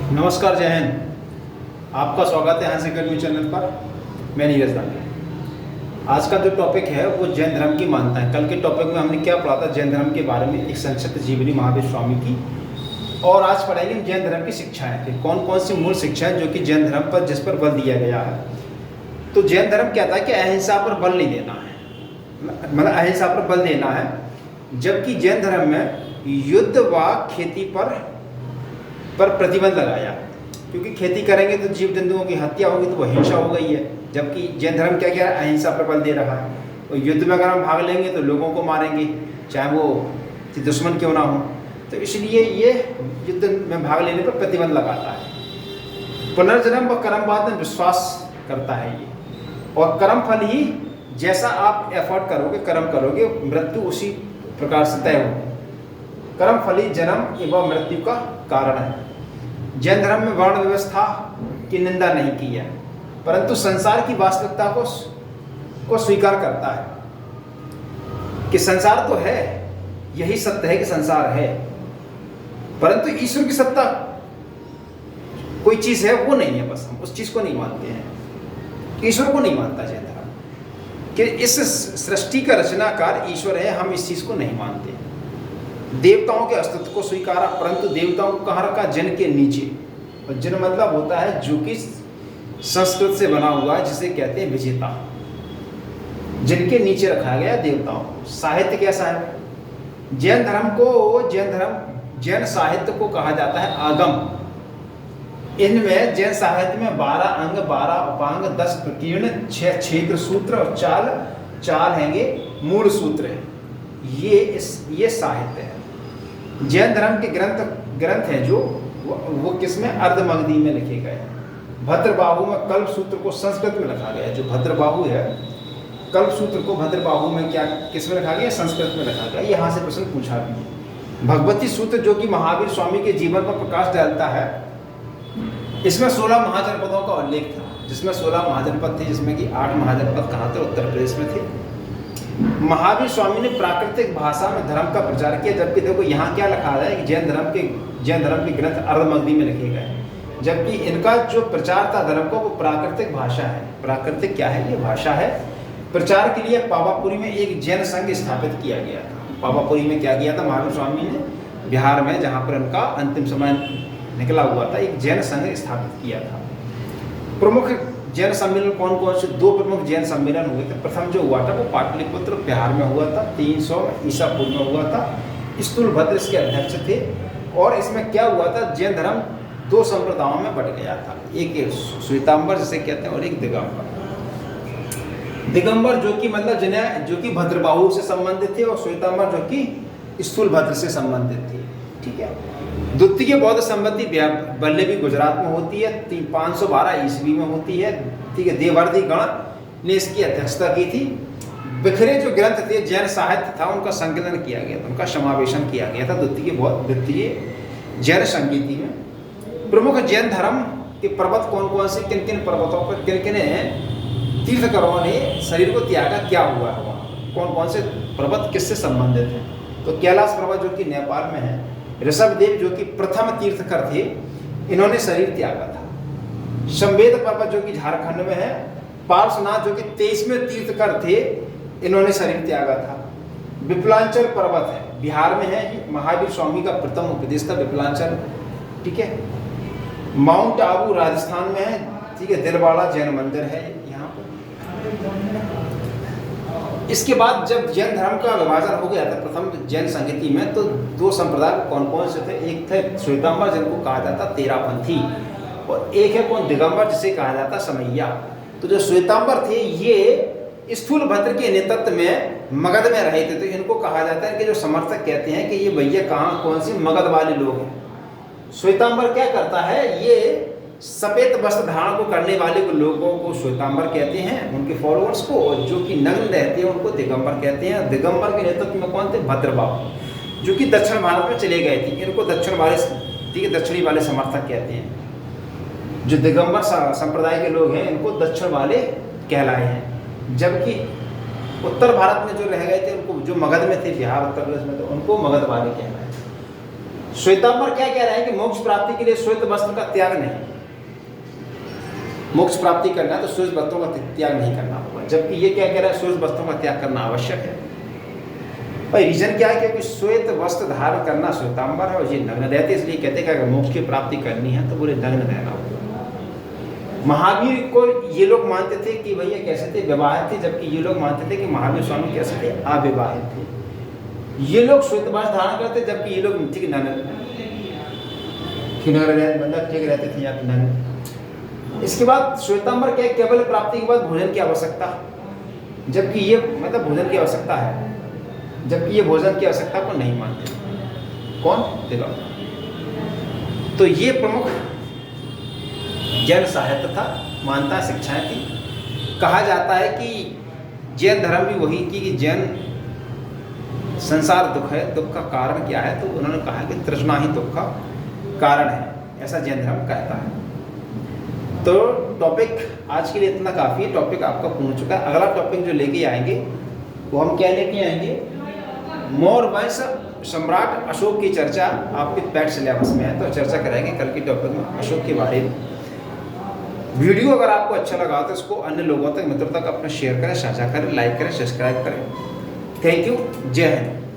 नमस्कार, जय हिंद। आपका स्वागत है हंस एकेडमी चैनल पर। मैं नीरज दांगे। आज का जो टॉपिक है वो जैन धर्म की मान्यता है। कल के टॉपिक में हमने क्या पढ़ा था? जैन धर्म के बारे में एक संक्षिप्त जीवनी महावीर स्वामी की। और आज पढ़ाएंगे हम जैन धर्म की शिक्षाएं कि कौन कौन सी मूल शिक्षाएं जो कि जैन धर्म पर जिस पर बल दिया गया है। तो जैन धर्म कहता है कि अहिंसा पर बल नहीं देना है, मतलब अहिंसा पर बल देना है, जबकि जैन धर्म में युद्ध व खेती पर प्रतिबंध लगाया, क्योंकि खेती करेंगे तो जीव जंतुओं की हत्या होगी तो वह हिंसा हो गई है। जबकि जैन धर्म क्या क्या अहिंसा पर बल दे रहा है। तो युद्ध में अगर हम भाग लेंगे तो लोगों को मारेंगे, चाहे वो दुश्मन क्यों ना हो। तो इसलिए ये युद्ध में भाग लेने पर प्रतिबंध लगाता है। पुनर्जन्म व कर्मवाद में विश्वास करता है ये, और कर्म फल ही जैसा आप एफर्ट करोगे, कर्म करोगे, मृत्यु उसी प्रकार से तय होगी। कर्म फल ही जन्म एवं मृत्यु का कारण है। जैन धर्म में वर्ण व्यवस्था की निंदा नहीं की है, परंतु संसार की वास्तविकता को स्वीकार करता है कि संसार तो है, यही सत्य है कि संसार है, परंतु ईश्वर की सत्ता कोई चीज है वो नहीं है। बस हम उस चीज को नहीं मानते हैं, ईश्वर को नहीं मानता जैन धर्म कि इस सृष्टि का रचनाकार ईश्वर है। हम इस चीज को नहीं मानते। देवताओं के अस्तित्व को स्वीकारा, परंतु देवताओं को कहाँ रखा? जन के नीचे। और जन मतलब होता है जो कि संस्कृत से बना हुआ है, जिसे कहते हैं विजेता। जिनके नीचे रखा गया देवताओं को। साहित्य कैसा है? जैन धर्म को जैन साहित्य को कहा जाता है आगम। इनमें जैन साहित्य में 12 अंग, 12 उपांग, 10 प्रकीर्ण, 6 क्षेत्र सूत्र और चाल हैंगे मूल सूत्र है। ये साहित्य है। जैन धर्म के ग्रंथ हैं जो वो किसमें? अर्धमगधी में लिखे गए हैं। भद्रबाहु में कल्प सूत्र को संस्कृत में लिखा गया है। जो भद्रबाहु है, कल्प सूत्र को भद्रबाहु में क्या किसमें लिखा गया? संस्कृत में लिखा गया। यहाँ से प्रश्न पूछा भी है। भगवती सूत्र जो कि महावीर स्वामी के जीवन पर प्रकाश डालता है, इसमें 16 महाजनपदों का उल्लेख था, जिसमें 16 महाजनपद थे, जिसमें कि 8 महाजनपद कहाँ थे? उत्तर प्रदेश में थे। महावीर स्वामी ने प्राकृतिक भाषा में धर्म का प्रचार किया, जबकि देखो यहाँ क्या लिखा है कि जैन धर्म के ग्रंथ अर्धमगधी में लिखे गए, जबकि इनका जो प्रचार था धर्म को वो प्राकृतिक भाषा है। प्राकृतिक क्या है? ये भाषा है। प्रचार के लिए पावापुरी में एक जैन संघ स्थापित किया गया था। पावापुरी में क्या किया था महावीर स्वामी ने? बिहार में, जहाँ पर उनका अंतिम समय निकला हुआ था, एक जैन संघ स्थापित किया था। प्रमुख जैन सम्मेलन कौन कौन से? 2 प्रमुख जैन सम्मेलन हुए थे। प्रथम जो हुआ था वो पाटलिपुत्र बिहार में हुआ था, 300 ईसा पूर्व में हुआ था। स्थूलभद्र इसके अध्यक्ष थे। और इसमें क्या हुआ था? जैन धर्म 2 संप्रदायों में बट गया था। एक श्वेतांबर जिसे कहते हैं, और एक दिगंबर। दिगंबर जो कि मतलब जो कि भद्रबाहु से संबंधित थे, और श्वेतांबर जो कि स्थूलभद्र से संबंधित थे। ठीक है। द्वितीय बौद्ध संबंधी वल्लभी गुजरात में होती है, 512 ईस्वी में होती है। ठीक है। देवर्षि गण ने इसकी अध्यक्षता की थी। बिखरे जो ग्रंथ थे, जैन साहित्य था, उनका संकलन किया गया था, उनका समावेशन किया गया था द्वितीय जैन संगीति में। प्रमुख जैन धर्म के पर्वत कौन कौन से? किन किन पर्वतों पर किन किन तीर्थंकरों ने शरीर को त्यागा? क्या हुआ है वहाँ? कौन कौन से पर्वत किससे संबंधित हैं? तो कैलाश पर्वत जो कि नेपाल में है, ऋषभदेव जो कि प्रथम तीर्थकर थे, इन्होंने शरीर त्यागा था। शंवेद पर्वत जो कि झारखंड में है, पार्श्वनाथ जो कि 23वें तीर्थकर थे, इन्होंने शरीर त्यागा था। विप्लांचल पर्वत है, बिहार में है। महावीर स्वामी का प्रथम उपदेश था विप्लांचल। ठीक है। माउंट आबू राजस्थान में है। ठीक है। दिलवाड़ा जैन मंदिर है यहाँ पर। इसके बाद जब जैन धर्म का विभाजन हो गया था प्रथम जैन संगति में, तो 2 संप्रदाय कौन कौन से थे? एक थे श्वेतांबर जिनको कहा जाता तेरापंथी, और एक है कौन? दिगंबर जिसे कहा जाता समैया। तो जो श्वेतांबर थे ये स्थूलभद्र के नेतृत्व में मगध में रहे थे, तो इनको कहा जाता है कि जो समर्थक कहते हैं कि ये भैया कहाँ कौन सी मगध वाले लोग हैं। श्वेतांबर क्या करता है? ये सफेद वस्त्र धारण को करने वाले लोगों को श्वेतांबर कहते हैं, उनके फॉलोअर्स को, और जो कि नग्न रहते हैं उनको दिगंबर कहते हैं। दिगंबर के नेतृत्व में कौन थे? भद्रबाहु, जो कि दक्षिण भारत में चले गए थे। इनको दक्षिणी वाले समर्थक कहते हैं। जो दिगंबर संप्रदाय के लोग हैं इनको दक्षिण वाले कहलाए हैं, जबकि उत्तर भारत में जो रह गए थे, उनको जो मगध में थे, बिहार उत्तर प्रदेश में, तो उनको मगध वाले कहलाए। श्वेतांबर क्या कह रहे हैं कि मोक्ष प्राप्ति के लिए श्वेत वस्त्र का त्याग नहीं, मोक्ष प्राप्ति करना है तो श्वेत वस्त्रों का त्याग नहीं करना होगा, जबकि ये क्या कह रहा है, श्वेत वस्त्रों का त्याग करना आवश्यक है। भाई रीजन क्या है, क्योंकि श्वेत वस्त्र धारण करना श्वेतांबर है और ये नग्न रहते, इसलिए कहते हैं कि अगर मोक्ष की प्राप्ति करनी है तो बोले नग्न रहना होगा। महावीर को ये लोग मानते थे कि भैया कैसे थे, विवाहित थे, जबकि ये लोग मानते थे कि महावीर स्वामी कैसे थे, अविवाहित थे। ये लोग श्वेत वस्त्र धारण करते, जबकि ये लोग ठीक नग्न मतलब ठीक रहते थे या नग्न। इसके बाद श्वेतांबर क्या, केवल प्राप्ति के बाद भोजन की आवश्यकता, जबकि ये मतलब भोजन की आवश्यकता है, जबकि ये भोजन की आवश्यकता को नहीं मानते। कौन देखो, तो ये प्रमुख जैन साहित्य था, मानता शिक्षाएं थी। कहा जाता है कि जैन धर्म भी वही थी कि जैन संसार दुख है, दुख का कारण क्या है, तो उन्होंने कहा कि तृष्णा ही दुख का कारण है, ऐसा जैन धर्म कहता है। तो टॉपिक आज के लिए इतना काफ़ी है, टॉपिक आपका पूर्ण चुका है। अगला टॉपिक जो लेके आएंगे वो हम क्या लेके आएंगे, मौर्य वंश सम्राट अशोक की चर्चा आपके पैट सिलेबस में है, तो चर्चा कराएंगे कल के टॉपिक में अशोक के बारे में। वीडियो अगर आपको अच्छा लगा तो इसको अन्य लोगों तक, मित्रों तक अपना शेयर करें, साझा करें, लाइक करें, सब्सक्राइब करें। थैंक यू, जय हिंद।